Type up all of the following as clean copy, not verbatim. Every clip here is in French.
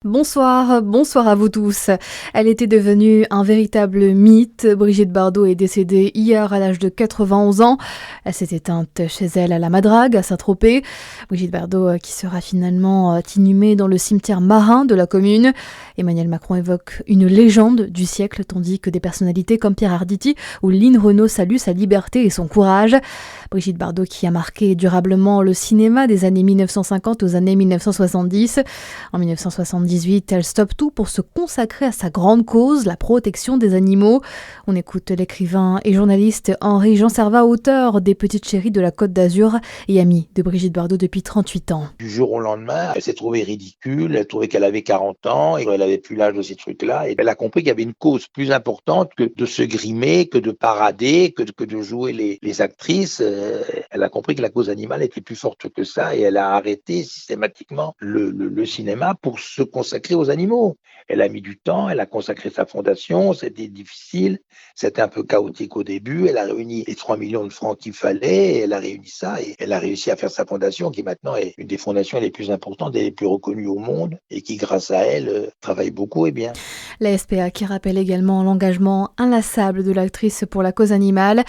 Bonsoir à vous tous. Elle était devenue un véritable mythe. Brigitte Bardot est décédée hier à l'âge de 91 ans. Elle s'est éteinte chez elle à la Madrague, à Saint-Tropez. Brigitte Bardot qui sera finalement inhumée dans le cimetière marin de la commune. Emmanuel Macron évoque une légende du siècle, tandis que des personnalités comme Pierre Arditi ou Lynn Renaud saluent sa liberté et son courage. Brigitte Bardot qui a marqué durablement le cinéma des années 1950 aux années 1970. En 1978, elle stoppe tout pour se consacrer à sa grande cause, la protection des animaux. On écoute l'écrivain et journaliste Henri-Jean Servat, auteur des Petites Chéries de la Côte d'Azur et ami de Brigitte Bardot depuis 38 ans. Du jour au lendemain, elle s'est trouvée ridicule, elle trouvait qu'elle avait 40 ans, et elle avait plus l'âge de ces trucs-là, et elle a compris qu'il y avait une cause plus importante que de se grimer, que de parader, que de jouer les actrices. Elle a compris que la cause animale était plus forte que ça, et elle a arrêté systématiquement le cinéma pour se consacrer aux animaux. Elle a mis du temps, elle a consacré sa fondation, c'était difficile, c'était un peu chaotique au début, elle a réuni les 3 millions de francs qu'il fallait, elle a réuni ça, et elle a réussi à faire sa fondation, qui maintenant est une des fondations les plus importantes et les plus reconnues au monde, et qui, grâce à elle, travaille beaucoup et bien. La SPA qui rappelle également l'engagement inlassable de l'actrice pour la cause animale.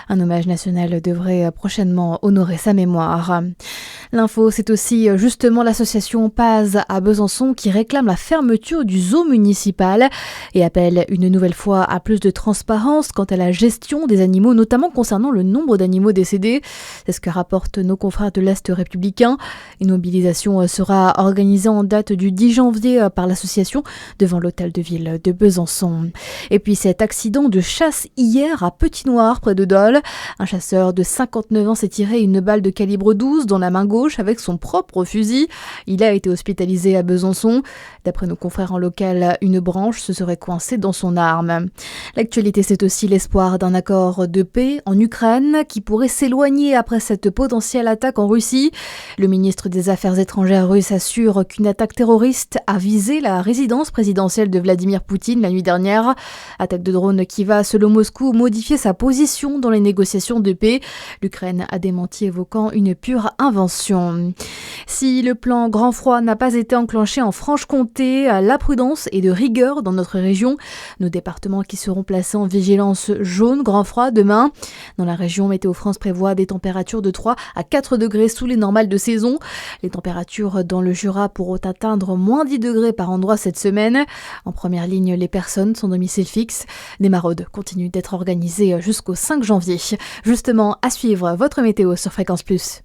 Un hommage national devrait prochainement honorer sa mémoire. L'info, c'est aussi justement l'association Paz à Besançon qui réclame la fermeture du zoo municipal et appelle une nouvelle fois à plus de transparence quant à la gestion des animaux, notamment concernant le nombre d'animaux décédés. C'est ce que rapportent nos confrères de l'Est républicain. Une mobilisation sera organisée en date du 10 janvier par l'association devant l'hôtel de ville de Besançon. Et puis cet accident de chasse hier à Petit-Noir près de Dole. Un chasseur de 59 ans s'est tiré une balle de calibre 12 dans la main gauche avec son propre fusil. Il a été hospitalisé à Besançon. D'après nos confrères en local, une branche se serait coincée dans son arme. L'actualité, c'est aussi l'espoir d'un accord de paix en Ukraine qui pourrait s'éloigner après cette potentielle attaque en Russie. Le ministre des Affaires étrangères russe assure qu'une attaque terroriste a visé la résidence présidentielle de Vladimir Poutine la nuit dernière. Attaque de drone qui va, selon Moscou, modifier sa position dans les négociations de paix. L'Ukraine a démenti évoquant une pure invention. Si le plan Grand Froid n'a pas été enclenché en Franche-Comté, la prudence est de rigueur dans notre région. Nos départements qui seront placés en vigilance jaune Grand Froid demain. Dans la région, Météo France prévoit des températures de 3 à 4 degrés sous les normales de saison. Les températures dans le Jura pourront atteindre moins 10 degrés par endroit cette semaine. En première ligne, les personnes sans domicile fixe. Des maraudes continuent d'être organisées jusqu'au 5 janvier. Justement, à suivre votre météo sur Fréquence Plus.